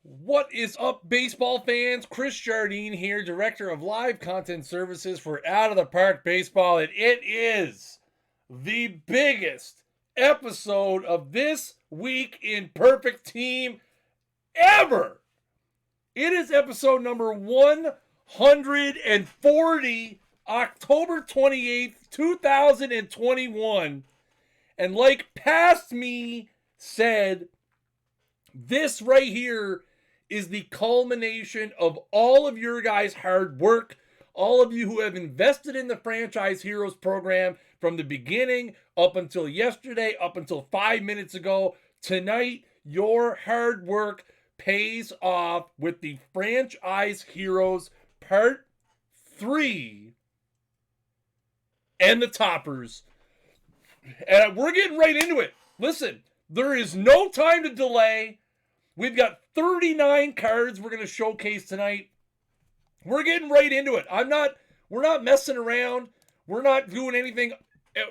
What is up, baseball fans? Chris Jardine here, Director of Live Content Services for Out of the Park Baseball, and it is the biggest episode of This Week in Perfect Team ever. It is episode number 140, October 28th, 2021. And like Past Me said, this right here is the culmination of all of your guys' hard work, all of you who have invested in the Franchise Heroes program from the beginning up until yesterday, up until 5 minutes ago. Tonight, your hard work pays off with the Franchise Heroes Part 3 and the toppers. And we're getting right into it. Listen, there is no time to delay. We've got 39 cards we're going to showcase tonight. We're getting right into it. We're not messing around. We're not doing anything.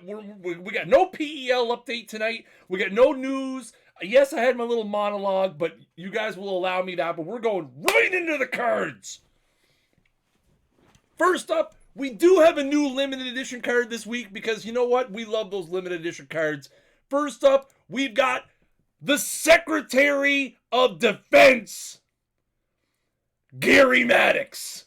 We got no PEL update tonight. We got no news. Yes, I had my little monologue, but you guys will allow me that. But we're going right into the cards. First up, we do have a new limited edition card this week because you know what? We love those limited edition cards. First up, we've got the Secretary of Defense, Gary Maddox.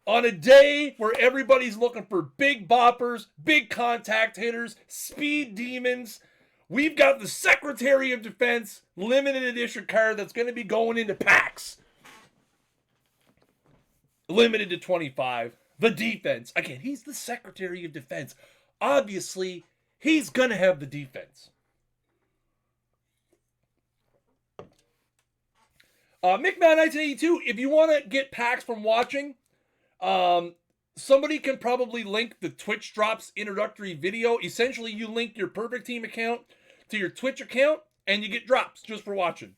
On a day where everybody's looking for big boppers, big contact hitters, speed demons, we've got the Secretary of Defense limited edition card that's going to be going into packs. Limited to 25. The defense. Again, he's the Secretary of Defense. Obviously, he's going to have the defense. McMahon 1982, if you want to get packs from watching, somebody can probably link the Twitch Drops introductory video. Essentially, you link your Perfect Team account to your Twitch account, and you get drops just for watching.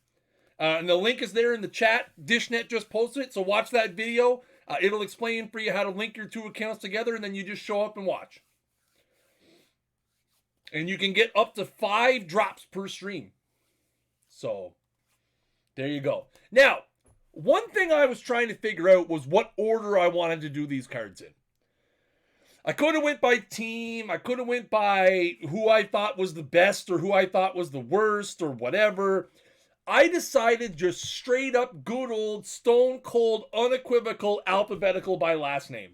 And the link is there in the chat. Dishnet just posted it, so watch that video. It'll explain for you how to link your two accounts together, and then you just show up and watch. And you can get up to 5 drops per stream. So there you go. Now, one thing I was trying to figure out was what order I wanted to do these cards in. I could have went by team. I could have went by who I thought was the best or who I thought was the worst or whatever. I decided just straight up good old stone cold unequivocal alphabetical by last name.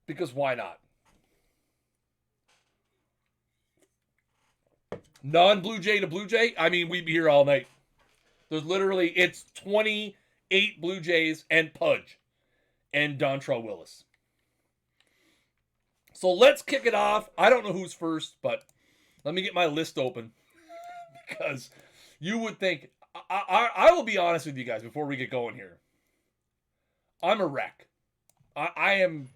Because why not? Non-Blue Jay to Blue Jay, I mean, we'd be here all night. It's 28 Blue Jays and Pudge and Dontrelle Willis. So let's kick it off. I don't know who's first, but let me get my list open. Because you would think, I will be honest with you guys before we get going here. I'm a wreck. I am...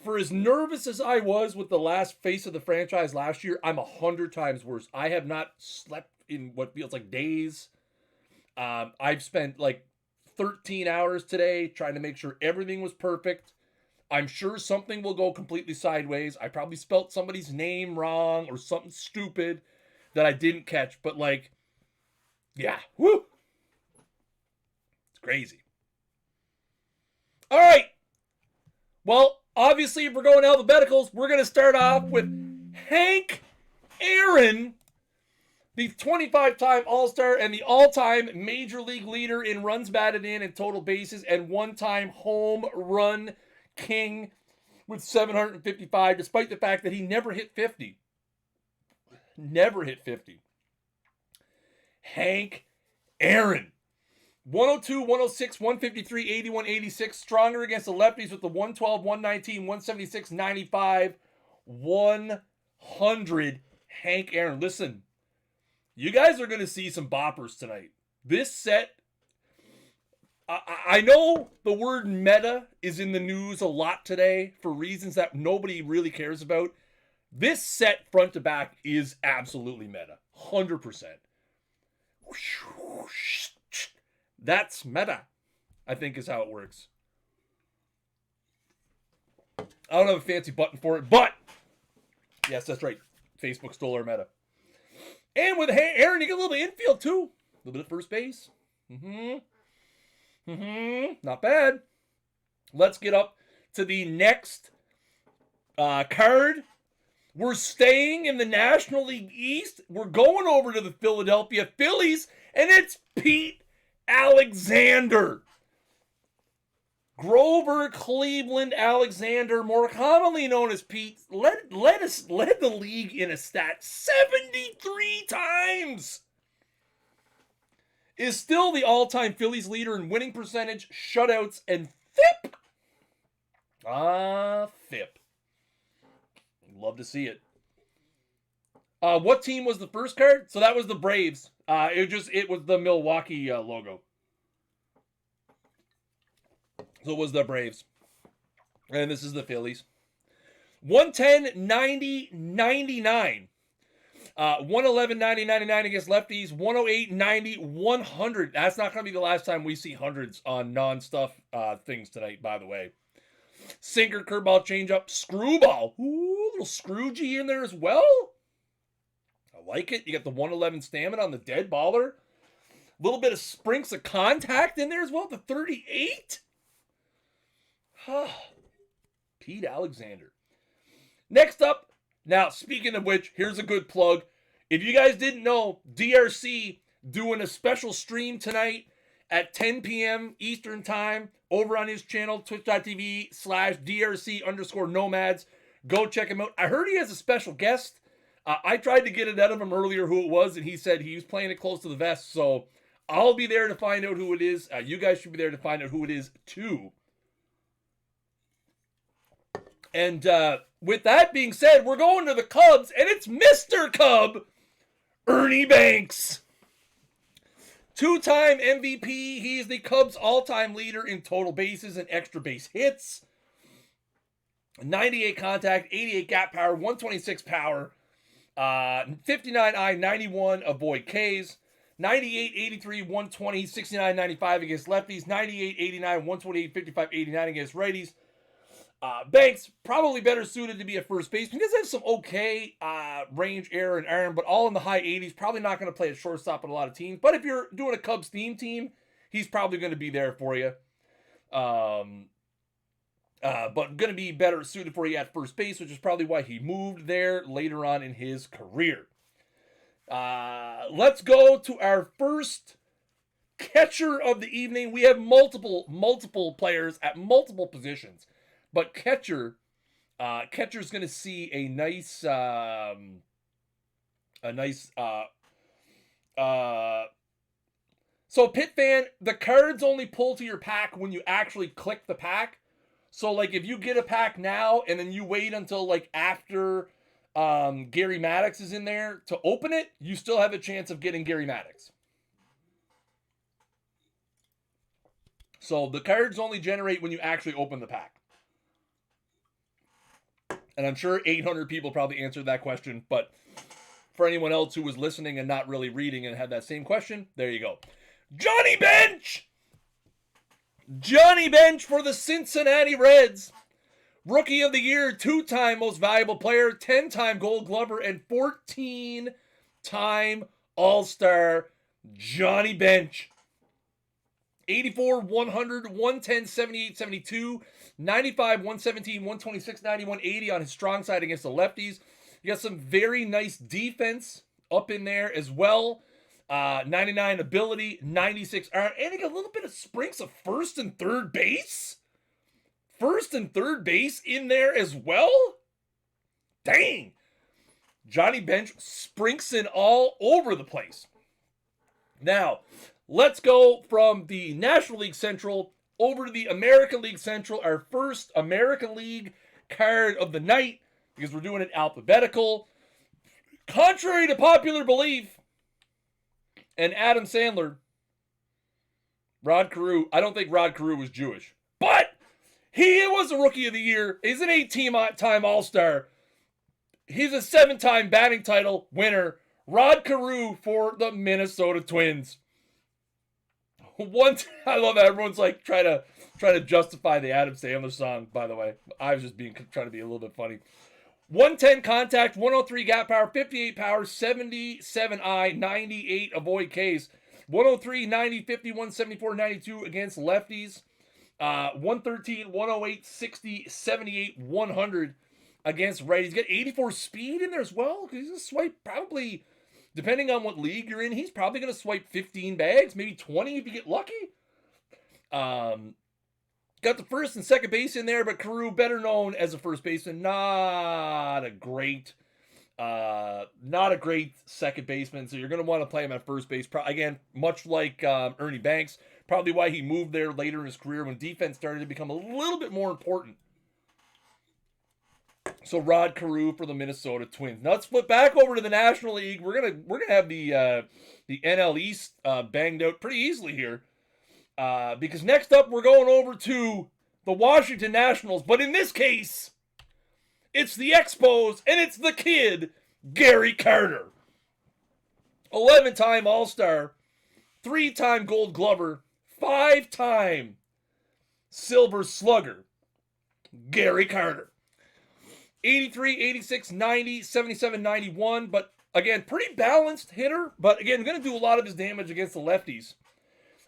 For as nervous as I was with the last face of the franchise last year, I'm 100 times worse. I have not slept in what feels like days. I've spent like 13 hours today trying to make sure everything was perfect. I'm sure something will go completely sideways. I probably spelt somebody's name wrong or something stupid that I didn't catch. But like, yeah, whoo. It's crazy. All right. Well, obviously, if we're going alphabeticals, we're going to start off with Hank Aaron, the 25-time All-Star and the all-time Major League leader in runs batted in and total bases and one-time home run king with 755, despite the fact that he never hit 50. Never hit 50. Hank Aaron. 102, 106, 153, 81, 86. Stronger against the lefties with the 112, 119, 176, 95, 100. Hank Aaron. Listen, you guys are going to see some boppers tonight. This set, I know the word meta is in the news a lot today for reasons that nobody really cares about. This set front to back is absolutely meta. 100%. That's meta, I think is how it works. I don't have a fancy button for it, but yes, that's right. Facebook stole our meta. And with Aaron, you get a little bit of infield too. A little bit of first base. Not bad. Let's get up to the next card. We're staying in the National League East. We're going over to the Philadelphia Phillies, and it's Pete Alexander. Grover Cleveland Alexander, more commonly known as Pete, led the league in a stat 73 times. Is still the all-time Phillies leader in winning percentage, shutouts, and FIP. FIP. Love to see it. What team was the first card? So that was the Braves. It was the Milwaukee logo. So it was the Braves. And this is the Phillies. 110, 90, 99. 111, 90, 99 against lefties. 108, 90, 100. That's not going to be the last time we see hundreds on non-stuff things tonight, by the way. Sinker, curveball, changeup, screwball. Ooh, little Scroogey in there as well. I like it. You got the 111 stamina on the dead baller. A little bit of sprinks of contact in there as well. The 38. Pete Alexander. Next up, now speaking of which, here's a good plug. If you guys didn't know, DRC doing a special stream tonight at 10 p.m. Eastern Time over on his channel, twitch.tv/DRC_nomads. Go check him out. I heard he has a special guest. I tried to get it out of him earlier who it was, and he said he was playing it close to the vest, so I'll be there to find out who it is. You guys should be there to find out who it is, too. And with that being said, we're going to the Cubs, and it's Mr. Cub, Ernie Banks. Two-time MVP. He's the Cubs' all-time leader in total bases and extra base hits. 98 contact, 88 gap power, 126 power, 59 I, 91 avoid Ks, 98, 83, 120, 69, 95 against lefties, 98, 89, 128, 55, 89 against righties. Banks, probably better suited to be a first baseman. He does have some okay range, error, and iron, but all in the high 80s. Probably not going to play at shortstop in a lot of teams. But if you're doing a Cubs theme team, he's probably going to be there for you. But going to be better suited for you at first base, which is probably why he moved there later on in his career. Let's go to our first catcher of the evening. We have multiple players at multiple positions. But catcher's going to see a nice, so Pit fan, the cards only pull to your pack when you actually click the pack. So like if you get a pack now and then you wait until like after Gary Maddox is in there to open it, you still have a chance of getting Gary Maddox. So the cards only generate when you actually open the pack. And I'm sure 800 people probably answered that question, but for anyone else who was listening and not really reading and had that same question, there you go. Johnny Bench! Johnny Bench for the Cincinnati Reds. Rookie of the Year, 2-time most valuable player, 10-time Gold Glover, and 14-time All-Star Johnny Bench. 84, 100, 110, 78, 72, 95, 117, 126, 91, 80 on his strong side against the lefties. You got some very nice defense up in there as well. 99 ability, 96 arm, and he got a little bit of sprinks of first and third base. First and third base in there as well. Dang. Johnny Bench sprinksing all over the place. Now, let's go from the National League Central over to the American League Central, our first American League card of the night, because we're doing it alphabetical. Contrary to popular belief, and Adam Sandler, Rod Carew, I don't think Rod Carew was Jewish, but he was a Rookie of the Year. He's an 18-time All-Star. He's a 7-time batting title winner. Rod Carew for the Minnesota Twins. I love that everyone's like trying to justify the Adam Sandler song, by the way. I was just trying to be a little bit funny. 110 contact, 103 gap power, 58 power, 77 I, 98 avoid Ks. 103, 90, 50, 174, 92 against lefties. 113, 108, 60, 78, 100 against righties. He's got 84 speed in there as well. He's going to swipe probably, depending on what league you're in, he's probably going to swipe 15 bags, maybe 20 if you get lucky. Got the first and second base in there, but Carew, better known as a first baseman, not a great second baseman. So you're going to want to play him at first base. Again, much like Ernie Banks, probably why he moved there later in his career when defense started to become a little bit more important. So Rod Carew for the Minnesota Twins. Now let's flip back over to the National League. We're gonna have the NL East banged out pretty easily here. Because next up, we're going over to the Washington Nationals. But in this case, it's the Expos, and it's the kid, Gary Carter. 11-time All-Star, 3-time Gold Glover, 5-time Silver Slugger, Gary Carter. 83, 86, 90, 77, 91. But again, pretty balanced hitter. But again, going to do a lot of his damage against the lefties.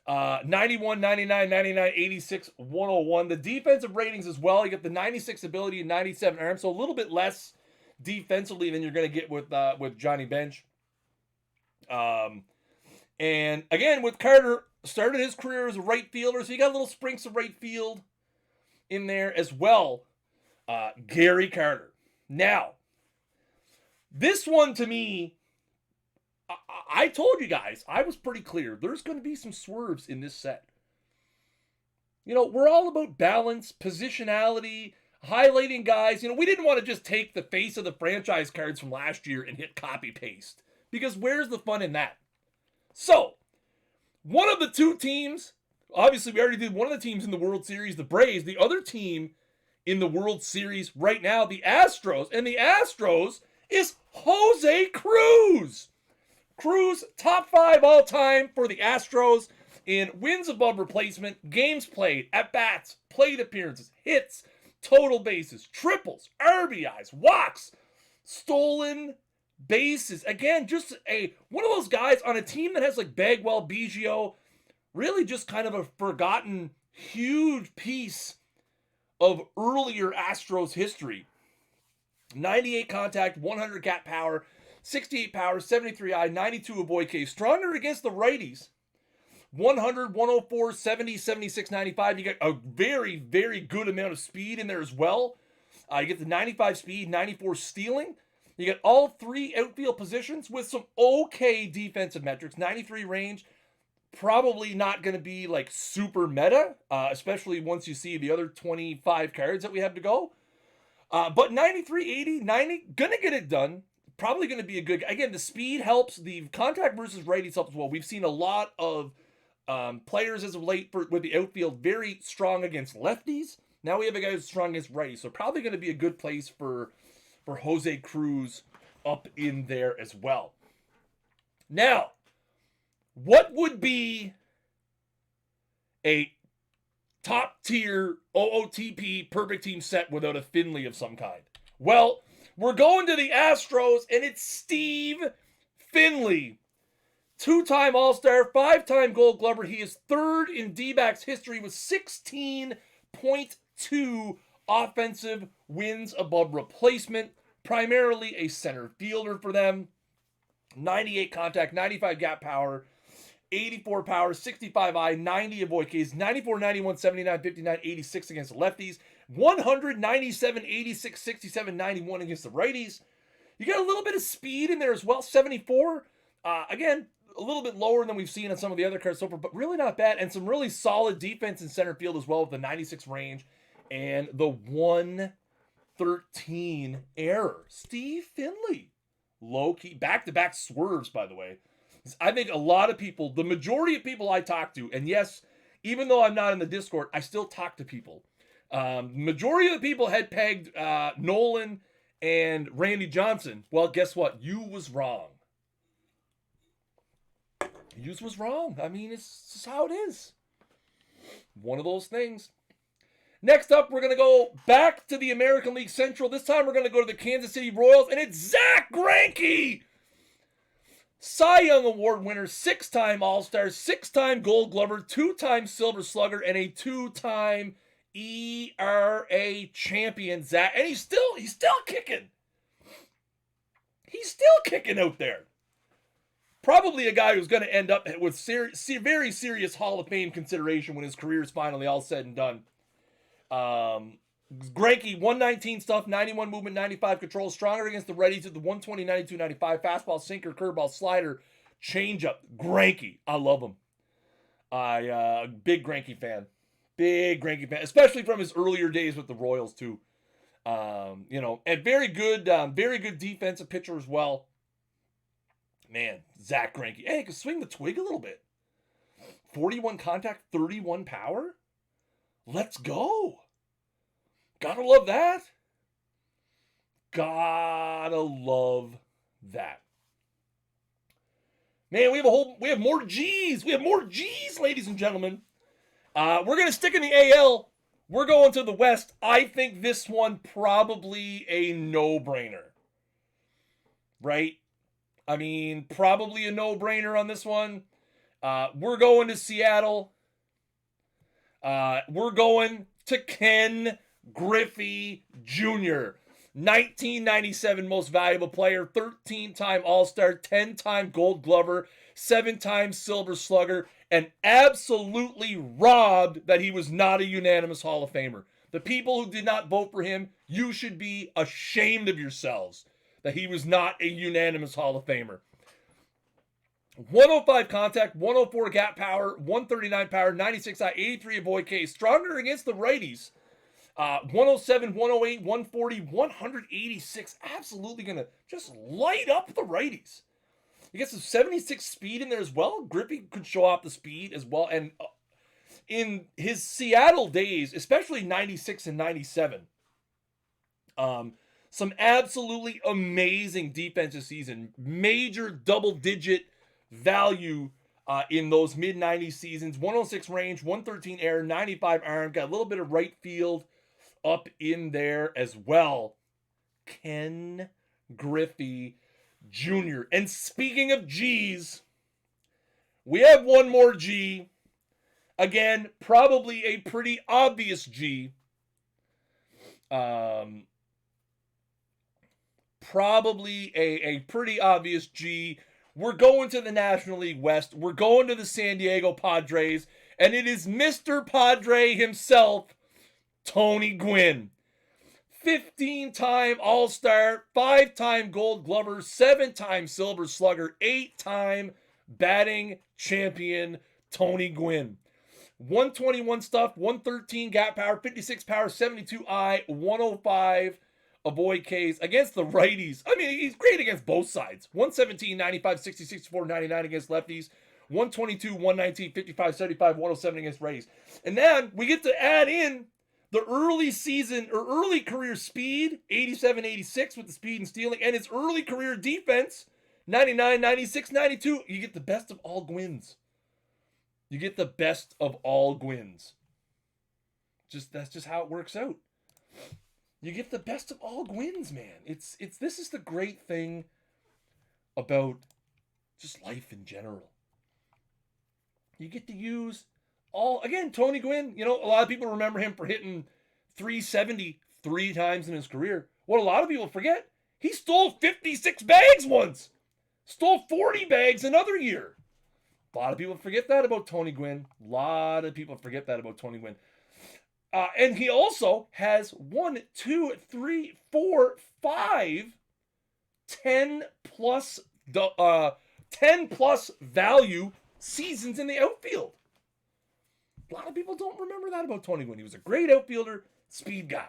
91, 99, 99, 86, 101. The defensive ratings as well. You get the 96 ability and 97 arm, so a little bit less defensively than you're going to get with Johnny Bench. And again, with Carter, started his career as a right fielder, so you got little sprinks of right field in there as well. Gary Carter. Now, this one to me, I told you guys, I was pretty clear. There's going to be some swerves in this set. You know, we're all about balance, positionality, highlighting guys. You know, we didn't want to just take the face of the franchise cards from last year and hit copy paste. Because where's the fun in that? So, one of the two teams, obviously we already did one of the teams in the World Series, the Braves. The other team in the World Series right now, the Astros. And the Astros is Jose Cruz. Cruz, top 5 all-time for the Astros in wins above replacement, games played, at-bats, plate appearances, hits, total bases, triples, RBIs, walks, stolen bases. Again, just one of those guys on a team that has like Bagwell, Biggio, really just kind of a forgotten huge piece of earlier Astros history. 98 contact, 100 gap power, 68 power, 73 I, 92 avoid K. Stronger against the righties. 100, 104, 70, 76, 95. You get a very, very good amount of speed in there as well. You get the 95 speed, 94 stealing. You get all 3 outfield positions with some okay defensive metrics. 93 range, probably not going to be like super meta, especially once you see the other 25 cards that we have to go. But 93, 80, 90, going to get it done. Probably going to be a good... Again, the speed helps. The contact versus righties helps as well. We've seen a lot of players as of late with the outfield very strong against lefties. Now we have a guy who's strong against righties. So probably going to be a good place for Jose Cruz up in there as well. Now, what would be a top-tier OOTP perfect team set without a Finley of some kind? Well, we're going to the Astros, and it's Steve Finley. 2-time All-Star, 5-time Gold Glover. He is 3rd in D-backs history with 16.2 offensive wins above replacement. Primarily a center fielder for them. 98 contact, 95 gap power, 84 power, 65 I, 90 avoid Ks, 94, 91, 79, 59, 86 against the lefties. 197, 86, 67, 91 against the righties. You got a little bit of speed in there as well. 74. Again, a little bit lower than we've seen on some of the other cards so far, but really not bad. And some really solid defense in center field as well with the 96 range and the 113 error. Steve Finley. Low-key. Back-to-back swerves, by the way. I think a lot of people, the majority of people I talk to, and yes, even though I'm not in the Discord, I still talk to people. Majority of the people had pegged Nolan and Randy Johnson. Well, guess what? You was wrong. You was wrong. I mean, it's just how it is. One of those things. Next up, we're going to go back to the American League Central. This time we're going to go to the Kansas City Royals, and it's Zack Greinke! Cy Young Award winner, 6-time All-Star, 6-time Gold Glover, 2-time Silver Slugger, and a 2-time ERA champion, Zach. And he's still kicking. He's still kicking out there. Probably a guy who's going to end up with very serious Hall of Fame consideration when his career is finally all said and done. Greinke, 119 stuff, 91 movement, 95 control, stronger against the righties at the 120, 92, 95, fastball, sinker, curveball, slider, changeup. Greinke, I love him. Big Greinke fan. Big Greinke fan, especially from his earlier days with the Royals too. And very good defensive pitcher as well. Man, Zack Greinke. Hey, he can swing the twig a little bit. 41 contact, 31 power. Let's go. Gotta love that. Gotta love that. Man, we have more G's. We have more G's, ladies and gentlemen. We're gonna stick in the AL. We're going to the West. I think this one probably a no-brainer. Right? I mean, probably a no-brainer on this one. We're going to Seattle. We're going to Ken Griffey Jr. 1997 most valuable player, 13-time All-Star, 10-time Gold Glover, 7-time Silver Slugger, and absolutely robbed that he was not a unanimous Hall of Famer. The people who did not vote for him, you should be ashamed of yourselves that he was not a unanimous Hall of Famer. 105 contact, 104 gap power, 139 power, 96 eye, 83 avoid K. Stronger against the righties. 107, 108, 140, 186. Absolutely going to just light up the righties. You get some 76 speed in there as well. Griffey could show off the speed as well. And in his Seattle days, especially 96 and 97, some absolutely amazing defensive season. Major double-digit value in those mid-90s seasons. 106 range, 113 air, 95 arm. Got a little bit of right field up in there as well. Ken Griffey Jr. And speaking of G's, we have one more G. Again, probably a pretty obvious G. Probably a pretty obvious G. We're going to the National League West. We're going to the San Diego Padres. And it is Mr. Padre himself, Tony Gwynn. 15-time All-Star, 5-time Gold Glover, 7-time Silver Slugger, 8-time batting champion, Tony Gwynn. 121 stuff, 113 gap power, 56 power, 72 eye, 105 avoid Ks against the righties. I mean, he's great against both sides. 117, 95, 60, 64, 99 against lefties. 122, 119, 55, 75, 107 against righties. And then we get to add in the early season or early career speed, 87, 86 with the speed and stealing, and his early career defense, 99, 96, 92. You get the best of all Gwyns. You get the best of all Gwyns. That's just how it works out. You get the best of all Gwyns, man. This is the great thing about just life in general. You get to use again, Tony Gwynn, a lot of people remember him for hitting 370 3 times in his career. What a lot of people forget, he stole 56 bags once. Stole 40 bags another year. A lot of people forget that about Tony Gwynn. And he also has 1, 2, 3, 4, 5 10 plus value seasons in the outfield. A lot of people don't remember that about Tony Gwynn. He was a great outfielder, speed guy.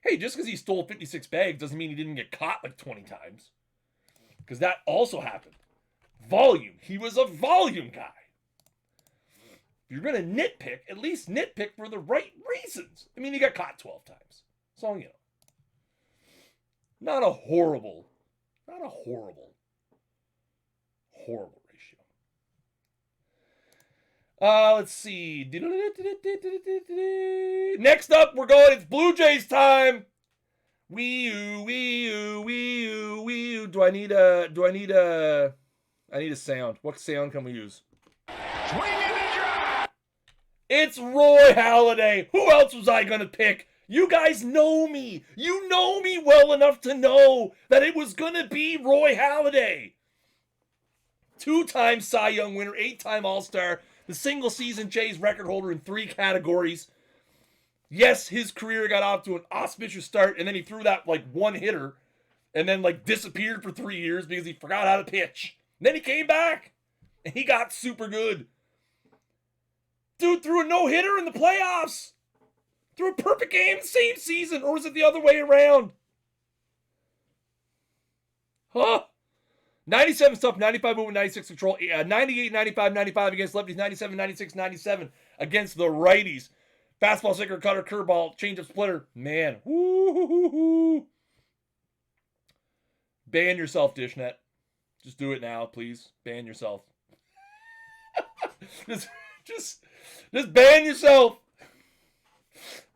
Hey, just because he stole 56 bags doesn't mean he didn't get caught like 20 times. Because that also happened. Volume. He was a volume guy. If you're going to nitpick, at least nitpick for the right reasons. I mean, he got caught 12 times. So, not a horrible ratio. Let's see. Next up, we're going. It's Blue Jays time. Wee-oo, wee-oo, wee-oo, wee-oo. I need a sound. What sound can we use? Swing and a drive. It's Roy Halladay. Who else was I going to pick? You guys know me. You know me well enough to know that it was going to be Roy Halladay. 2-time Cy Young winner, 8-time All-Star, the single-season Jays record holder in 3 categories. Yes, his career got off to an auspicious start, and then he threw that, one hitter, and then, disappeared for 3 years because he forgot how to pitch. And then he came back, and he got super good. Dude threw a no-hitter in the playoffs. Threw a perfect game the same season, or was it the other way around? Huh? 97 stuff, 95 movement, 96 control, 98, 95, 95 against lefties, 97, 96, 97 against the righties. Fastball, sinker, cutter, curveball, changeup, splitter. Man, woo-hoo-hoo-hoo. Ban yourself, Dishnet. Just do it now, please. Ban yourself. just ban yourself.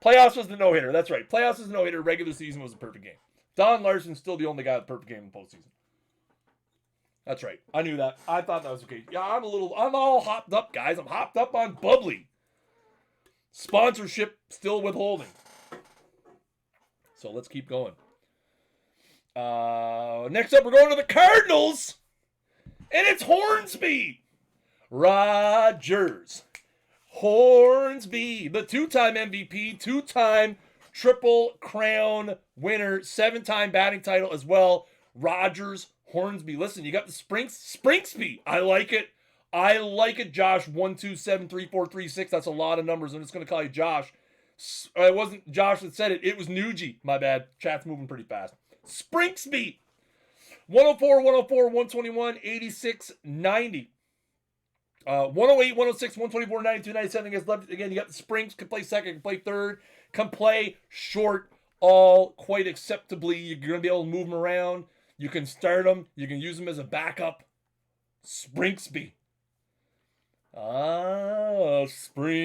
Playoffs was the no-hitter. That's right. Playoffs was the no-hitter. Regular season was a perfect game. Don Larson's still the only guy with a perfect game in the postseason. That's right. I knew that. I thought that was okay. Yeah, I'm all hopped up, guys. I'm hopped up on bubbly. Sponsorship still withholding. So let's keep going. Next up, we're going to the Cardinals. And it's Hornsby. Rogers. Hornsby. The 2-time MVP, 2-time Triple Crown winner, 7-time batting title as well. Rogers, Hornsby. Listen, you got the Springsby. I like it. I like it, Josh. 1273436. That's a lot of numbers. I'm just going to call you Josh. It wasn't Josh that said it. It was Nugie. My bad. Chat's moving pretty fast. Springsby. 104, 104, 121, 86, 90. 108, 106, 124, 92, 97 against left. Again, you got the Springs. Can play second, can play third, can play short. All quite acceptably. You're going to be able to move them around. You can start them. You can use them as a backup. Springsby.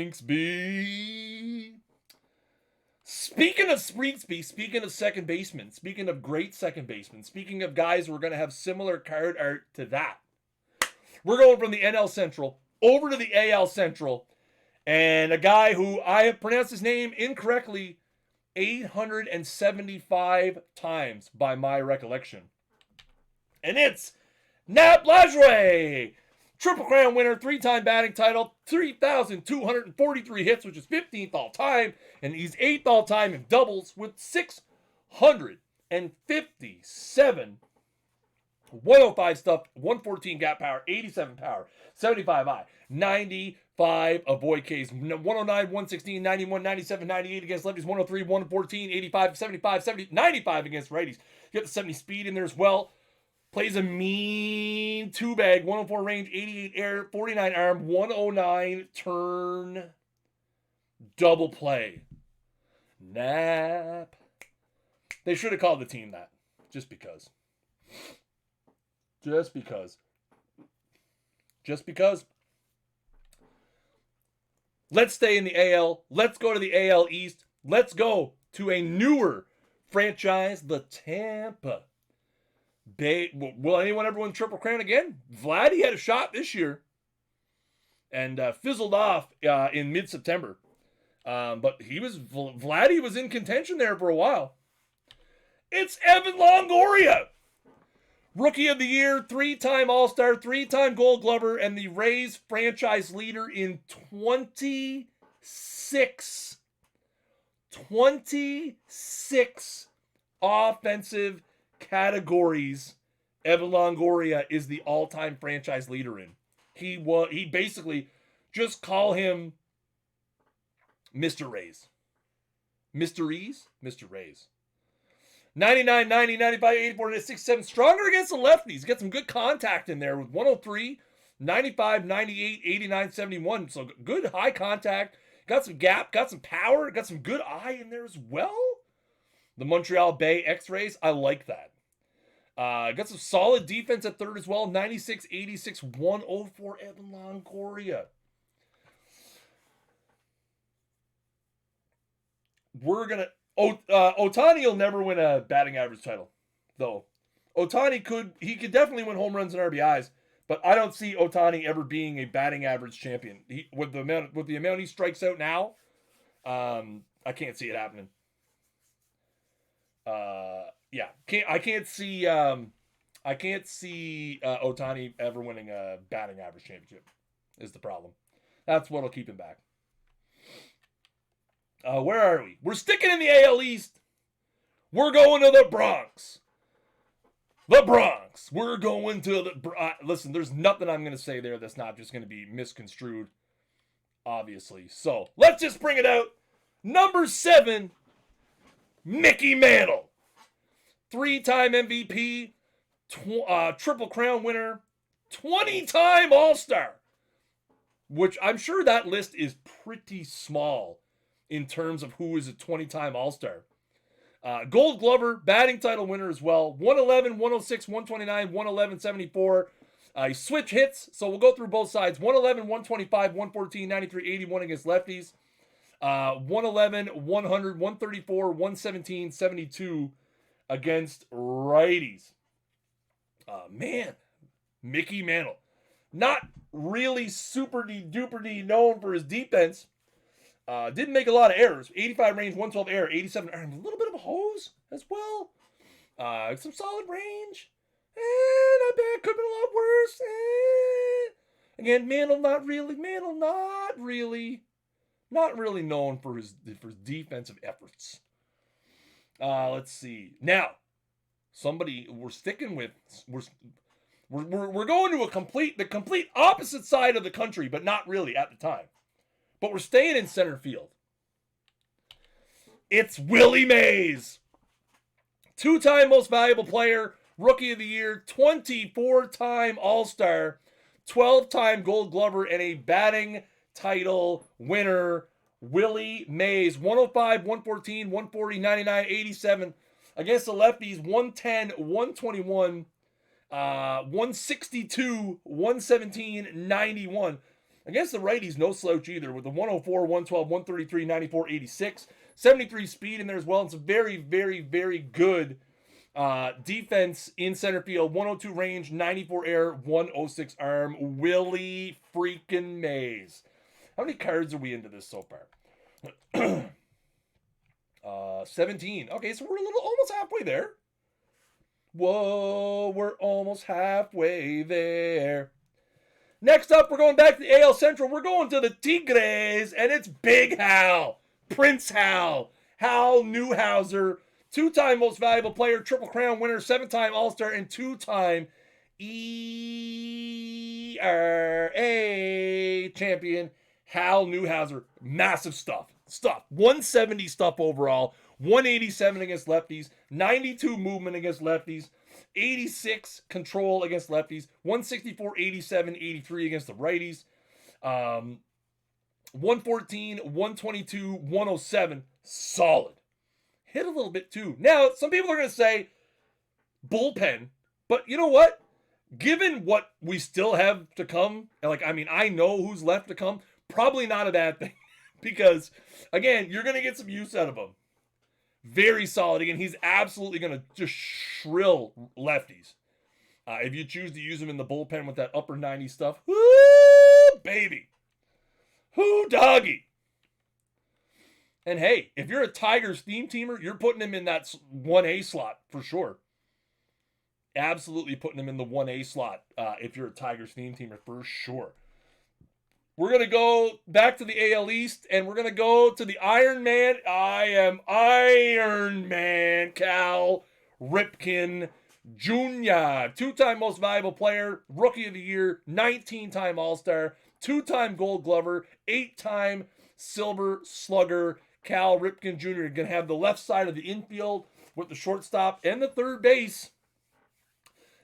Springsby. Speaking of Springsby, speaking of second baseman, speaking of great second baseman, speaking of guys who are going to have similar card art to that, we're going from the NL Central over to the AL Central, and a guy who I have pronounced his name incorrectly 875 times by my recollection. And it's Nat Lajoie. Triple Crown winner, 3-time batting title, 3,243 hits, which is 15th all-time, and he's 8th all-time in doubles with 657, 105 stuff, 114 gap power, 87 power, 75 I, 95 avoid Ks, 109, 116, 91, 97, 98 against lefties, 103, 114, 85, 75, 70, 95 against righties. You got the 70 speed in there as well. Plays a mean 2-bag, 104 range, 88 air, 49 arm, 109 turn, double play. Nap. They should have called the team that. Just because. Just because. Just because. Let's stay in the AL. Let's go to the AL East. Let's go to a newer franchise, the Tampa Bay. Will anyone ever win Triple Crown again? Vladdy had a shot this year and fizzled off in mid-September. But Vladdy was in contention there for a while. It's Evan Longoria. Rookie of the Year, 3-time All-Star, 3-time Gold Glover, and the Rays franchise leader in 26 offensive categories. Evan Longoria is the all-time franchise leader in. He basically, just call him Mr. Rays. Mr. Ease? Mr. Rays. 99, 90, 95, 84, 67. Stronger against the lefties. Get some good contact in there with 103, 95, 98, 89, 71. So good high contact. Got some gap. Got some power. Got some good eye in there as well. The Montreal Bay X-Rays. I like that. Got some solid defense at third as well. 96, 86, 104. Evan Longoria. we're going to... Ohtani will never win a batting average title, though. Ohtani could definitely win home runs and RBIs, but I don't see Ohtani ever being a batting average champion. With the amount he strikes out now, I can't see it happening. Yeah, I can't see Ohtani ever winning a batting average championship. Is the problem? That's what'll keep him back. Where are we? We're sticking in the AL East. We're going to the Bronx. The Bronx. We're going to the... listen, there's nothing I'm going to say there that's not just going to be misconstrued, obviously. So, let's just bring it out. Number 7, Mickey Mantle. 3-time MVP, Triple Crown winner, 20-time All-Star. Which I'm sure that list is pretty small in terms of who is a 20-time All-Star. Gold Glover, batting title winner as well. 111, 106, 129, 111, 74. He switch hits, so we'll go through both sides. 111, 125, 114, 93, 81 against lefties. 111, 100, 134, 117, 72 against righties. Man, Mickey Mantle. Not really super duper known for his defense. Didn't make a lot of errors. 85 range, 112 error, 87 a little bit of a hose as well. Some solid range. Not bad. Could have been a lot worse. Again, Mantle not really known for his defensive efforts. Let's see. Now, somebody we're sticking with. We're going to the complete opposite side of the country, but not really at the time. But we're staying in center field. It's Willie Mays. 2-time most valuable player, rookie of the year, 24-time All-Star, 12-time Gold Glover, and a batting title winner. Willie Mays. 105, 114, 140, 99, 87. Against the lefties, 110, 121, 162, 117, 91. Against the righties, no slouch either, with the 104, 112, 133, 94, 86. 73 speed in there as well, and some very, very, very good defense in center field. 102 range, 94 air, 106 arm. Willie freaking Mays. How many cards are we into this so far? 17. Okay, so we're almost halfway there. Whoa, we're almost halfway there. Next up, we're going back to the AL Central. We're going to the Tigres, and it's Big Hal. Prince Hal. Hal Newhouser. 2-time most valuable player, Triple Crown winner, 7-time All-Star, and 2-time ERA champion. Hal Newhouser. Massive stuff. 170 stuff overall. 187 against lefties. 92 movement against lefties. 86 control against lefties, 164, 87, 83 against the righties, 114, 122, 107, solid. Hit a little bit too. Now, some people are going to say bullpen, but you know what? Given what we still have to come, I know who's left to come, probably not a bad thing because, again, you're going to get some use out of him. Very solid. Again, he's absolutely going to just shrill lefties. If you choose to use him in the bullpen with that upper 90 stuff, whoo, baby. Whoo, doggy. And hey, if you're a Tigers theme teamer, you're putting him in that 1A slot for sure. Absolutely putting him in the 1A slot if you're a Tigers theme teamer for sure. We're going to go back to the AL East, and we're going to go to the Iron Man. I am Iron Man, Cal Ripken Jr. 2-time most valuable player, rookie of the year, 19-time All-Star, 2-time Gold Glover, 8-time Silver Slugger. Cal Ripken Jr. going to have the left side of the infield with the shortstop and the third base.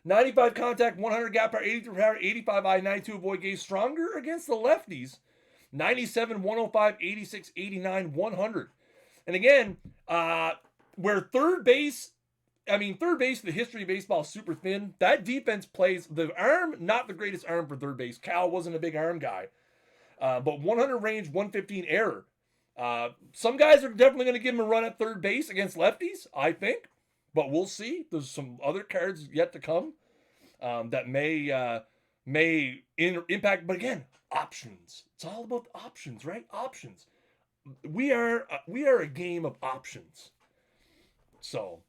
95 contact, 100 gap power, 83 power, 85 eye, 92 avoid gaze. Stronger against the lefties. 97, 105, 86, 89, 100. And again, where third base, the history of baseball is super thin. That defense plays the arm, not the greatest arm for third base. Cal wasn't a big arm guy. But 100 range, 115 error. Some guys are definitely going to give him a run at third base against lefties, I think. But we'll see. There's some other cards yet to come that may impact. But again, options. It's all about options, right? Options. We are a game of options. So,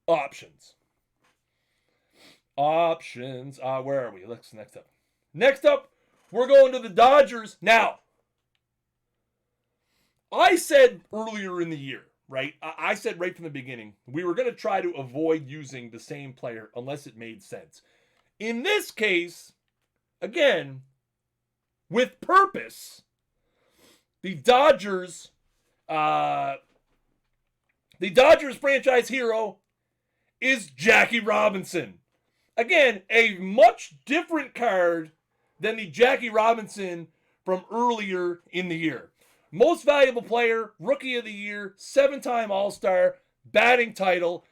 options. Where are we? Let's next up. Next up, we're going to the Dodgers. Now, I said earlier in the year, right? I said right from the beginning, we were going to try to avoid using the same player unless it made sense. In this case, again, with purpose, the Dodgers franchise hero is Jackie Robinson. Again, a much different card than the Jackie Robinson from earlier in the year. Most valuable player, rookie of the year, 7-time All-Star, batting title,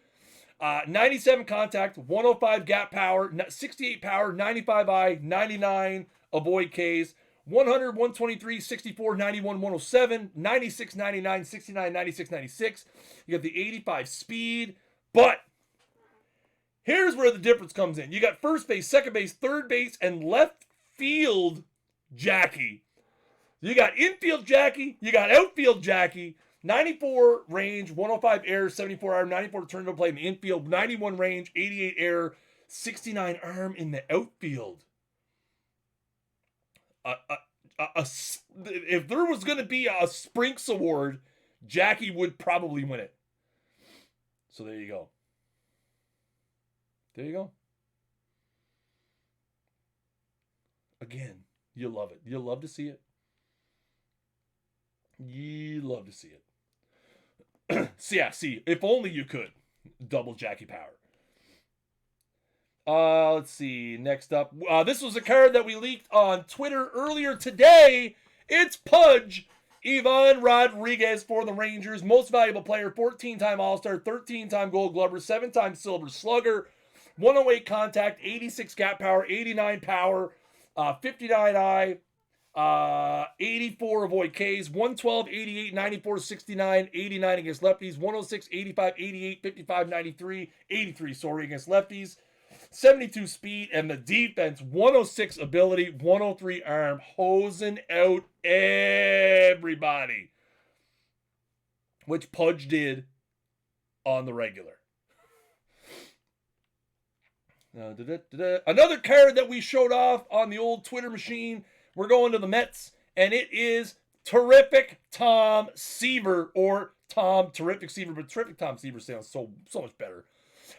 97 contact, 105 gap power, 68 power, 95 eye, 99 avoid Ks, 100, 123, 64, 91, 107, 96, 99, 69, 96, 96. You got the 85 speed. But here's where the difference comes in. You got first base, second base, third base, and left field Jackie. You got infield Jackie. You got outfield Jackie. 94 range, 105 air, 74 arm, 94 turn to play in the infield, 91 range, 88 air, 69 arm in the outfield. If there was going to be a Sprinks Award, Jackie would probably win it. So there you go. There you go. Again, you love it. You love to see it. You love to see it. So yeah, see, if only you could. Double Jackie power. Let's see. Next up. This was a card that we leaked on Twitter earlier today. It's Pudge Rodriguez for the Rangers. Most valuable player, 14-time All-Star, 13-time Gold Glover, 7-time Silver Slugger, 108 contact, 86 gap power, 89 power, 59 eye, 84 avoid Ks, 112, 88, 94, 69, 89 against lefties, 106, 85, 88, 55, 93, 83, against lefties, 72 speed, and the defense, 106 ability, 103 arm, hosing out everybody, which Pudge did on the regular. Another card that we showed off on the old Twitter machine. We're going to the Mets, and it is Terrific Tom Seaver, or Tom Terrific Seaver, but Terrific Tom Seaver sounds so much better.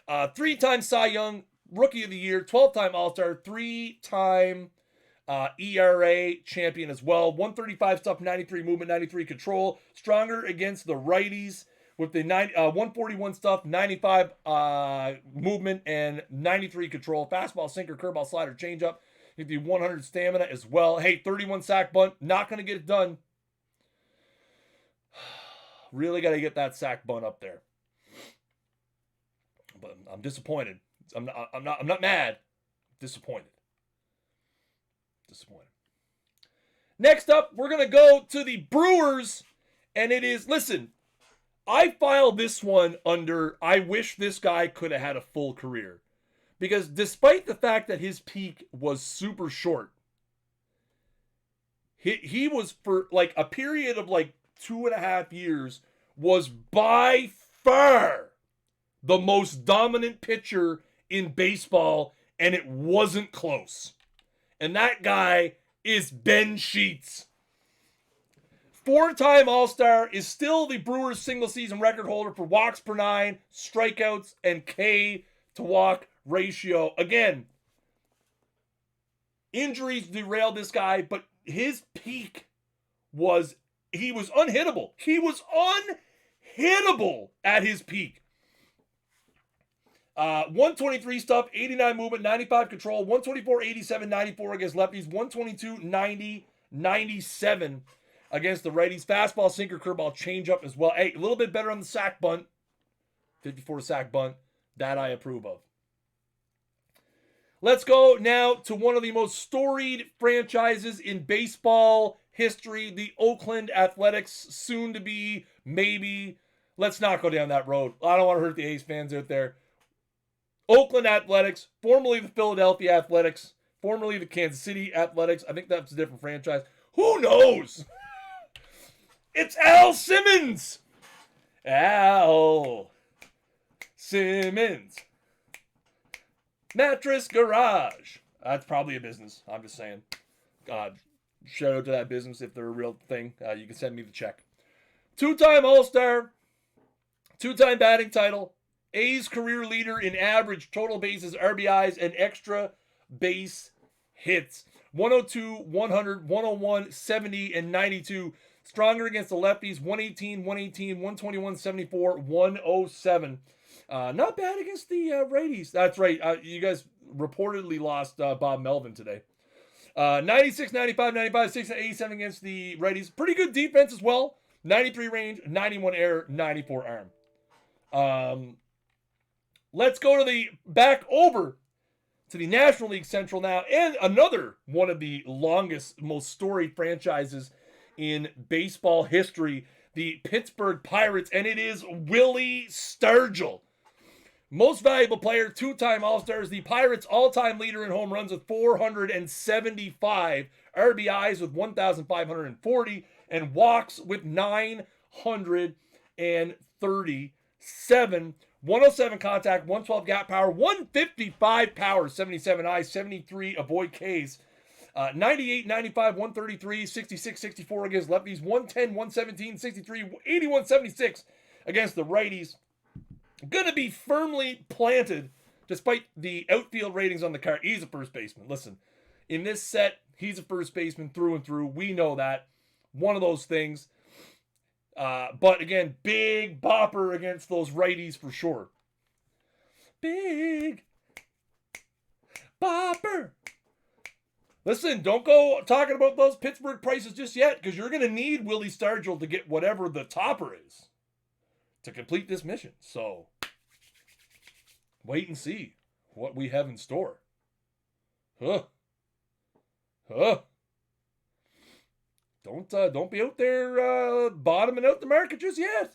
3-time Cy Young, Rookie of the Year, 12-time All-Star, 3-time ERA champion as well. 135 stuff, 93 movement, 93 control. Stronger against the righties with the 141 stuff, 95 movement, and 93 control. Fastball, sinker, curveball, slider, changeup. You do 100 stamina as well. Hey, 31 sack bunt. Not going to get it done. Really got to get that sack bunt up there. But I'm disappointed. I'm not mad. Disappointed. Next up, we're going to go to the Brewers. And it is, listen, I filed this one under, I wish this guy could have had a full career. Because despite the fact that his peak was super short, he was, for like a period of like 2.5 years, was by far the most dominant pitcher in baseball, and it wasn't close. And that guy is Ben Sheets. 4-time All-Star, is still the Brewers single-season record holder for walks per 9, strikeouts, and K to walk ratio. Again, injuries derailed this guy, but his peak was, he was unhittable. He was unhittable at his peak. 123 stuff, 89 movement, 95 control, 124, 87, 94 against lefties, 122, 90, 97 against the righties. Fastball, sinker, curveball, changeup as well. Hey, a little bit better on the sack bunt. 54 sack bunt. That I approve of. Let's go now to one of the most storied franchises in baseball history, the Oakland Athletics, soon to be, maybe. Let's not go down that road. I don't want to hurt the A's fans out there. Oakland Athletics, formerly the Philadelphia Athletics, formerly the Kansas City Athletics. I think that's a different franchise. Who knows? It's Al Simmons. Al Simmons. Mattress Garage. That's probably a business. I'm just saying. Shout out to that business if they're a real thing. You can send me the check. Two-time All-Star. Two-time batting title. A's career leader in average total bases, RBIs, and extra base hits. 102, 100, 101, 70, and 92. Stronger against the lefties. 118, 118, 121, 74, 107. Not bad against the righties. That's right. You guys reportedly lost Bob Melvin today. 96, 95, 95, 6, 87 against the righties. Pretty good defense as well. 93 range, 91 error, 94 arm. Let's go to the back over to the National League Central now, and another one of the longest, most storied franchises in baseball history, the Pittsburgh Pirates, and it is Willie Stargell. Most valuable player, two-time All-Stars, the Pirates' all-time leader in home runs with 475, RBIs with 1,540, and walks with 937. 107 contact, 112 gap power, 155 power, 77 eyes, 73 avoid Ks. 98, 95, 133, 66, 64 against lefties, 110, 117, 63, 81, 76 against the righties. Going to be firmly planted despite the outfield ratings on the card. He's a first baseman. Listen, in this set, he's a first baseman through and through. We know that. One of those things. But again, big bopper against those righties for sure. Big bopper. Listen, don't go talking about those Pittsburgh prices just yet, because you're going to need Willie Stargell to get whatever the topper is to complete this mission. So, wait and see what we have in store. Don't be out there bottoming out the market just yet.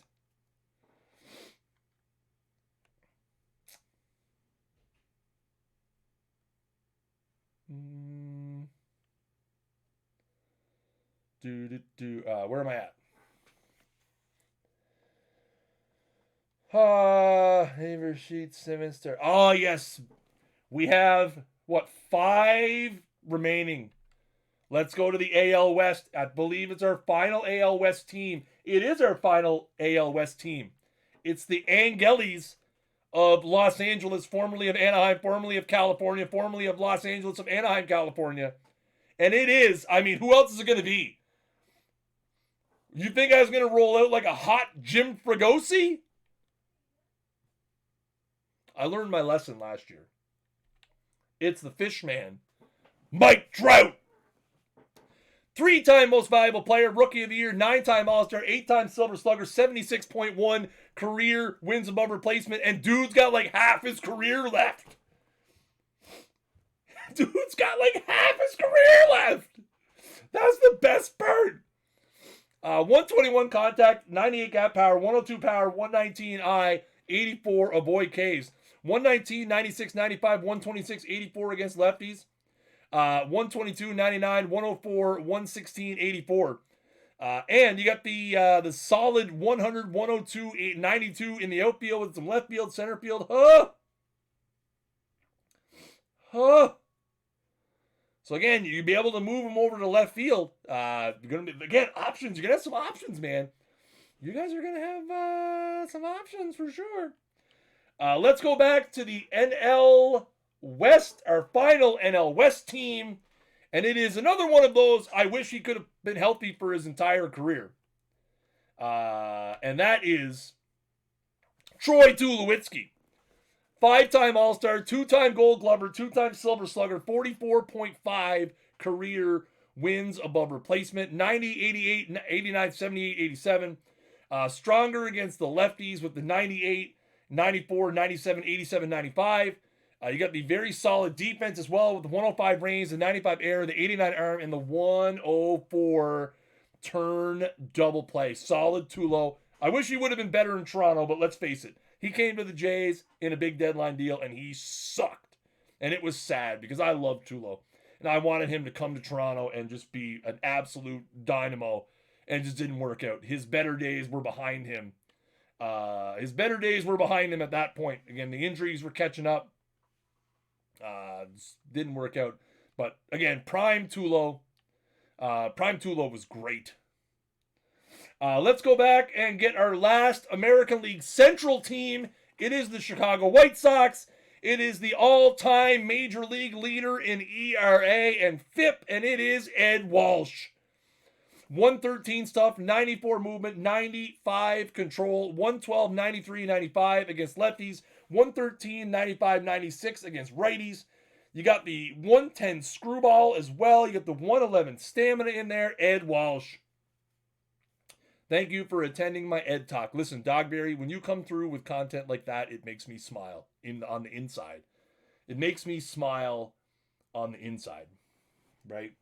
Where am I at? Haver Sheets, Simmons. Oh, yes. We have, 5 remaining. Let's go to the AL West. I believe it's our final AL West team. It is our final AL West team. It's the Angelis of Los Angeles, formerly of Anaheim, formerly of California, formerly of Los Angeles, of Anaheim, California. And it is, who else is it going to be? You think I was going to roll out like a hot Jim Fregosi? I learned my lesson last year. It's the fish man, Mike Trout. 3-time most valuable player, rookie of the year, 9-time All-Star, 8-time Silver Slugger, 76.1 career wins above replacement, and dude's got like half his career left. Dude's got like half his career left. That's the best part. 121 contact, 98 gap power, 102 power, 119 I, 84 avoid Ks. 119, 96, 95, 126, 84 against lefties. 122, 99, 104, 116, 84. And you got the solid 100, 102, 92 in the outfield with some left field, center field. So again, you'd be able to move them over to left field. You're gonna be, again, options. You're gonna have some options, man. You guys are gonna have some options for sure. Let's go back to the NL West, our final NL West team, and it is another one of those I wish he could have been healthy for his entire career. And that is Troy Tulowitzki. 5-time All-Star, 2-time Gold Glover, 2-time Silver Slugger, 44.5 career wins above replacement, 90, 88, 89, 78, 87. Stronger against the lefties with the 98, 94, 97, 87, 95. You got the very solid defense as well with the 105 range, the 95 air, the 89 arm, and the 104 turn double play. Solid Tulo. I wish he would have been better in Toronto, but let's face it. He came to the Jays in a big deadline deal, and he sucked. And it was sad because I love Tulo. And I wanted him to come to Toronto and just be an absolute dynamo, and it just didn't work out. His better days were behind him. At that point. Again, the injuries were catching up. Didn't work out. But again, Prime Tulo was great. Let's go back and get our last American League Central team. It is the Chicago White Sox. It is the all-time Major League leader in ERA and FIP, and it is Ed Walsh. 113 stuff, 94 movement, 95 control, 112, 93, 95 against lefties, 113, 95, 96 against righties. You got the 110 screwball as well. You got the 111 stamina in there. Ed Walsh. Thank you for attending my Ed Talk. Listen, Dogberry, when you come through with content like that, it makes me smile on the inside. It makes me smile on the inside, right?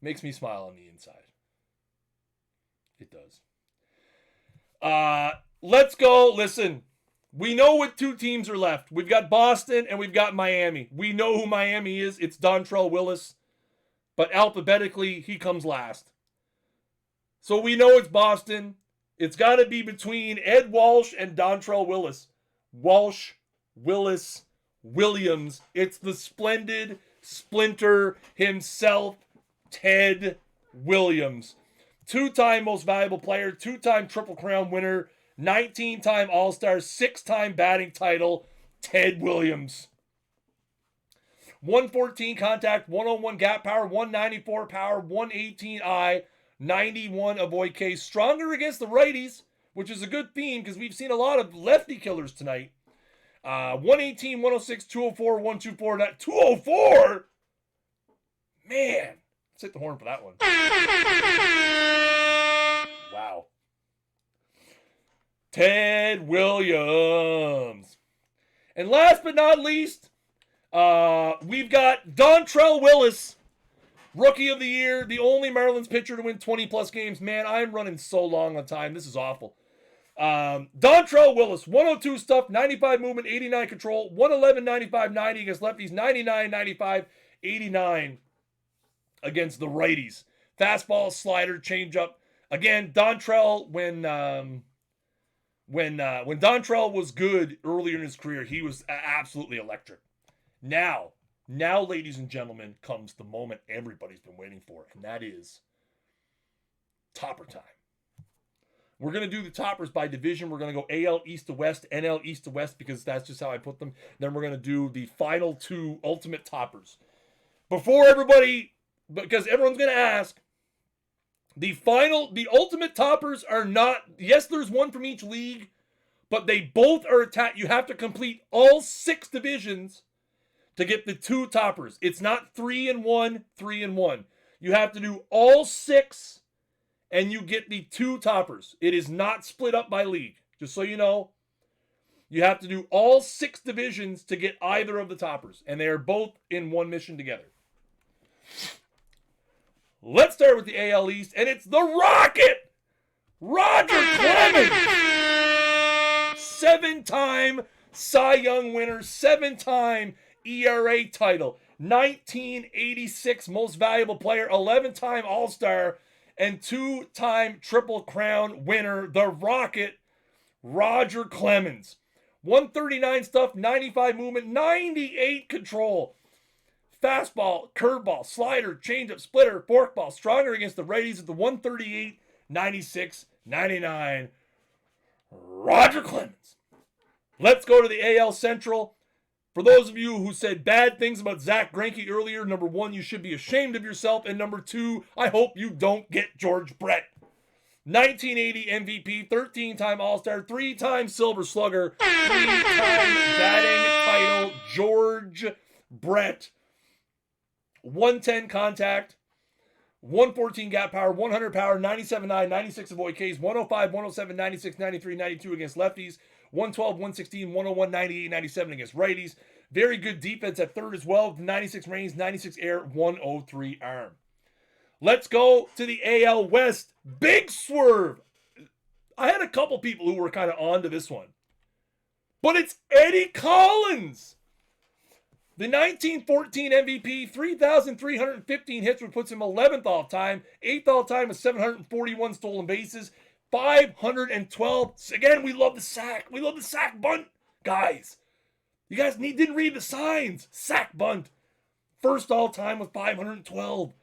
Makes me smile on the inside. It does. Let's go. Listen, we know what two teams are left. We've got Boston and we've got Miami. We know who Miami is. It's Dontrelle Willis. But alphabetically, he comes last. So we know it's Boston. It's got to be between Ed Walsh and Dontrelle Willis. Walsh, Willis, Williams. It's the splendid splinter himself, Ted Williams. 2-time most valuable player, 2-time Triple Crown winner, 19-time All-Star, 6-time batting title, Ted Williams. 114 contact, 101 gap power, 194 power, 118 eye, 91 avoid K. Stronger against the righties, which is a good theme because we've seen a lot of lefty killers tonight. 118, 106, 204, 124, 204? Man, let's hit the horn for that one. Wow. Ted Williams. And last but not least, we've got Dontrelle Willis, Rookie of the Year, the only Marlins pitcher to win 20-plus games. Man, I'm running so long on time. This is awful. Dontrelle Willis, 102 stuff, 95 movement, 89 control, 111, 95, 90 against lefties, 99, 95, 89 against the righties. Fastball, slider, changeup. Again, Dontrelle, when Dontrelle was good earlier in his career, he was absolutely electric. Now, ladies and gentlemen, comes the moment everybody's been waiting for, and that is topper time. We're going to do the toppers by division. We're going to go AL East to West, NL East to West, because that's just how I put them. Then we're going to do the final two ultimate toppers. Before everybody, because everyone's going to ask, the ultimate toppers are not, yes, there's one from each league, but they both are attached. You have to complete all 6 divisions to get the 2 toppers. It's not 3 and 1, 3 and 1. You have to do all 6 and you get the 2 toppers. It is not split up by league. Just so you know, you have to do all 6 divisions to get either of the toppers. And they are both in one mission together. Let's start with the AL East, and it's the Rocket! Roger Clemens! 7-time Cy Young winner, 7-time ERA title, 1986 most valuable player, 11-time All-Star, and 2-time Triple Crown winner, the Rocket, Roger Clemens. 139 stuff, 95 movement, 98 control. Fastball, curveball, slider, changeup, splitter, forkball, stronger against the righties at the 138, 96, 99. Roger Clemens. Let's go to the AL Central. For those of you who said bad things about Zach Greinke earlier, number 1, you should be ashamed of yourself. And number 2, I hope you don't get George Brett. 1980 MVP, 13-time All-Star, 3-time Silver Slugger, 3-time batting title, George Brett. 110 contact, 114 gap power, 100 power, 97.9, 96 avoid Ks, 105, 107, 96, 93, 92 against lefties, 112, 116, 101, 98, 97 against righties. Very good defense at third as well. 96 range, 96 air, 103 arm. Let's go to the AL West. Big swerve. I had a couple people who were kind of on to this one. But it's Eddie Collins. The 1914 MVP, 3,315 hits, which puts him 11th all-time. 8th all-time with 741 stolen bases. 512. Again, we love the sack. We love the sack bunt, guys. You guys didn't read the signs. Sack bunt. First all-time with 512.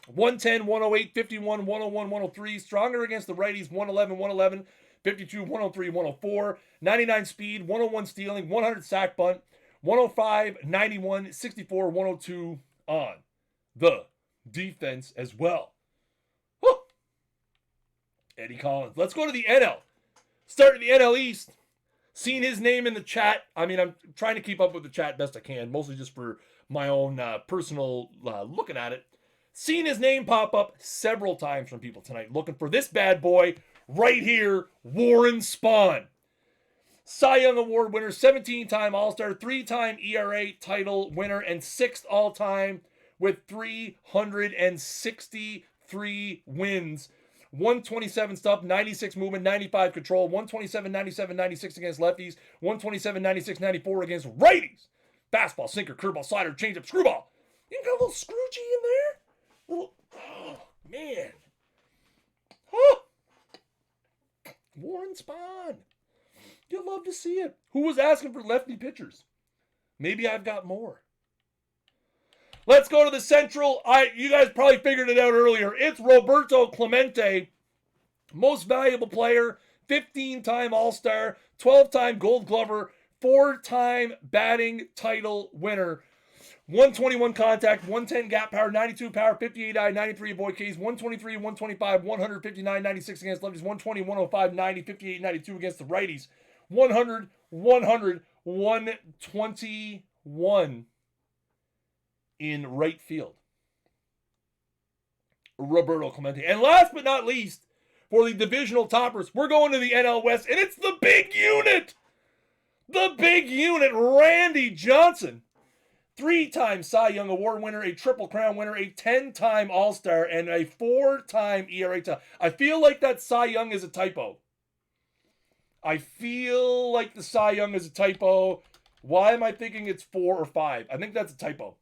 110, 108, 51, 101, 103. Stronger against the righties, 111, 111, 52, 103, 104. 99 speed, 101 stealing, 100 sack bunt. 105, 91, 64, 102 on the defense as well. Woo! Eddie Collins. Let's go to the NL. Start at the NL East. Seen his name in the chat. I mean, I'm trying to keep up with the chat best I can, mostly just for my own personal looking at it. Seen his name pop up several times from people tonight, looking for this bad boy right here, Warren Spahn. Cy Young Award winner, 17-time All-Star, 3-time ERA title winner, and 6th all-time with 363 wins. 127 stuff, 96 movement, 95 control, 127, 97, 96 against lefties, 127, 96, 94 against righties. Fastball, sinker, curveball, slider, changeup, screwball. You got a little Scroogey in there? Oh, man. Huh. Warren Spahn. You'll love to see it. Who was asking for lefty pitchers? Maybe I've got more. Let's go to the Central. You guys probably figured it out earlier. It's Roberto Clemente, most valuable player, 15-time All-Star, 12-time Gold Glover, 4-time batting title winner. 121 contact, 110 gap power, 92 power, 58 eye, 93 avoid Ks, 123, 125, 159, 96 against lefties, 120, 105, 90, 58, 92 against the righties. 100, 100, 121 in right field. Roberto Clemente. And last but not least, for the divisional toppers, we're going to the NL West, and it's the big unit. The big unit, Randy Johnson. 3-time Cy Young Award winner, a Triple Crown winner, a 10-time All-Star, and a 4-time ERA. I feel like that Cy Young is a typo. I feel like the Cy Young is a typo. Why am I thinking it's 4 or 5? I think that's a typo.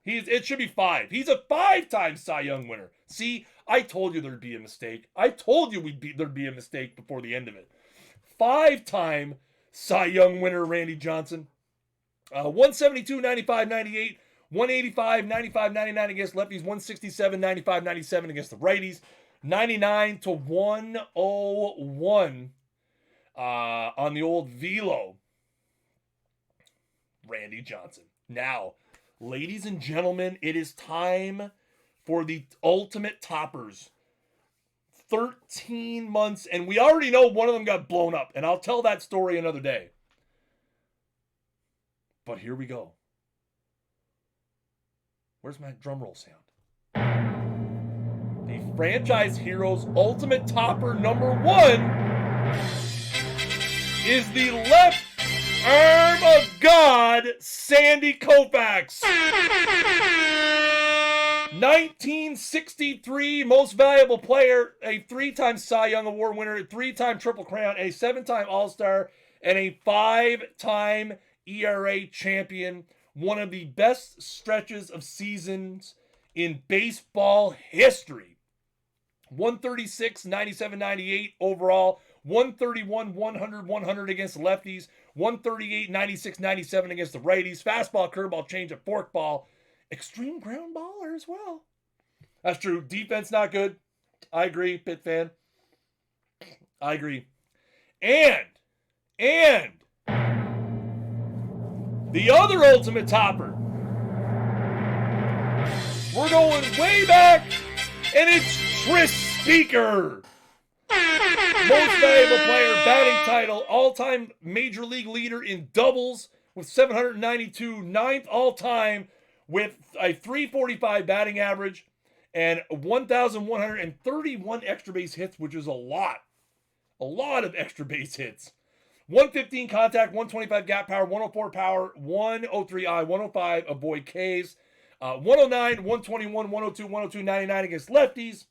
It should be 5. He's a 5-time Cy Young winner. See, I told you there'd be a mistake. I told you there'd be a mistake before the end of it. 5-time Cy Young winner, Randy Johnson. 172, 95, 98, 185, 95, 99 against lefties, 167, 95, 97 against the righties, 99 to 101 on the old velo. Randy Johnson. Now, ladies and gentlemen, it is time for the ultimate toppers. 13 months, and we already know one of them got blown up, and I'll tell that story another day. But here we go. Where's my drum roll sound? The franchise heroes ultimate topper number 1 is the left arm of God, Sandy Koufax. 1963 most valuable player, a 3-time Cy Young Award winner, a 3-time Triple Crown, a 7-time All-Star, and a 5-time ERA champion. One of the best stretches of seasons in baseball history. 136, 97, 98 overall. 131, 100, 100 against the lefties. 138, 96, 97 against the righties. Fastball, curveball, changeup, forkball. Extreme ground baller as well. That's true. Defense not good. I agree, Pitt fan. I agree. And the other ultimate topper. We're going way back, and it's Tris Speaker. Most valuable player, batting title, all-time major league leader in doubles with 792, 9th all-time with a 345 batting average, and 1,131 extra base hits, which is a lot of extra base hits. 115 contact, 125 gap power, 104 power, 103 I, 105 avoid Ks, 109, 121, 102, 102, 99 against lefties,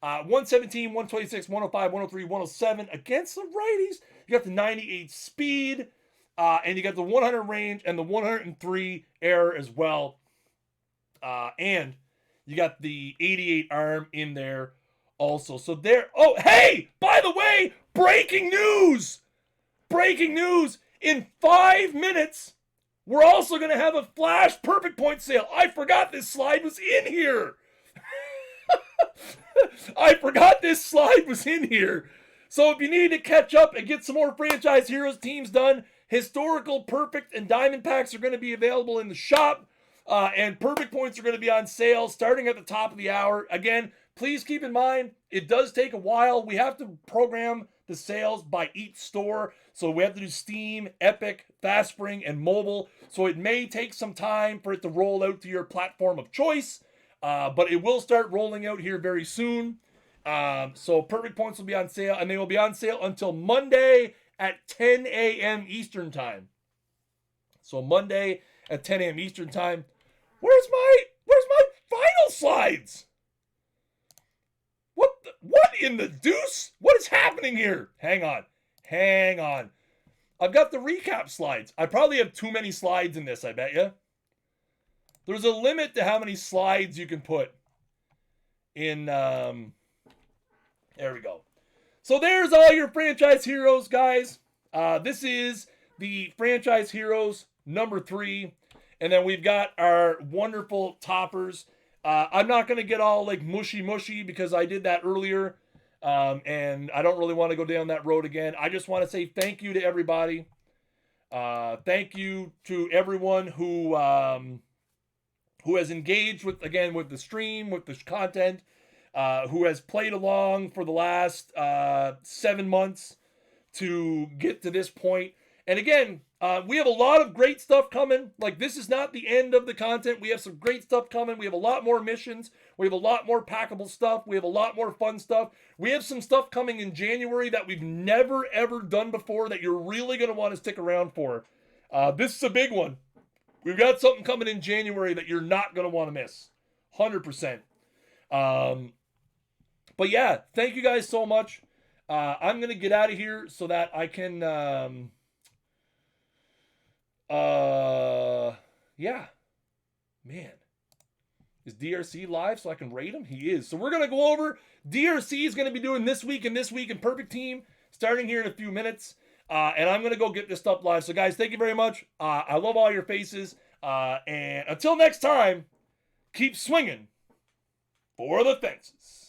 117, 126, 105, 103, 107 against the righties. You got the 98 speed, and you got the 100 range and the 103 error as well. And you got the 88 arm in there also. So there, oh, hey, by the way, breaking news. Breaking news, in 5 minutes, we're also going to have a flash perfect point sale. I forgot this slide was in here. I forgot this slide was in here. So if you need to catch up and get some more Franchise Heroes teams done, historical, perfect, and diamond packs are going to be available in the shop. And perfect points are going to be on sale starting at the top of the hour. Again, please keep in mind, it does take a while. We have to program the sales by each store. So we have to do Steam, Epic, FastSpring, and mobile. So it may take some time for it to roll out to your platform of choice. But it will start rolling out here very soon. So perfect points will be on sale. And they will be on sale until Monday at 10 a.m. Eastern time. So Monday at 10 a.m. Eastern time. Where's my final slides? What in the deuce? What is happening here? Hang on. I've got the recap slides. I probably have too many slides in this, I bet you. There's a limit to how many slides you can put in. There we go. So there's all your Franchise Heroes, guys. This is the Franchise Heroes number 3. And then we've got our wonderful toppers. I'm not going to get all like mushy because I did that earlier. And I don't really want to go down that road again. I just want to say thank you to everybody. Thank you to everyone who has engaged with the stream, with the content, who has played along for the last 7 months to get to this point. And again, we have a lot of great stuff coming. Like, this is not the end of the content. We have some great stuff coming. We have a lot more missions. We have a lot more packable stuff. We have a lot more fun stuff. We have some stuff coming in January that we've never, ever done before that you're really going to want to stick around for. This is a big one. We've got something coming in January that you're not going to want to miss. 100%. But yeah, thank you guys so much. I'm going to get out of here so that I can... yeah. Man. Is DRC live so I can rate him? He is. So we're going to go over. DRC is going to be doing this week and Perfect Team starting here in a few minutes. And I'm going to go get this stuff live. So guys, thank you very much. I love all your faces. And until next time, keep swinging for the fences.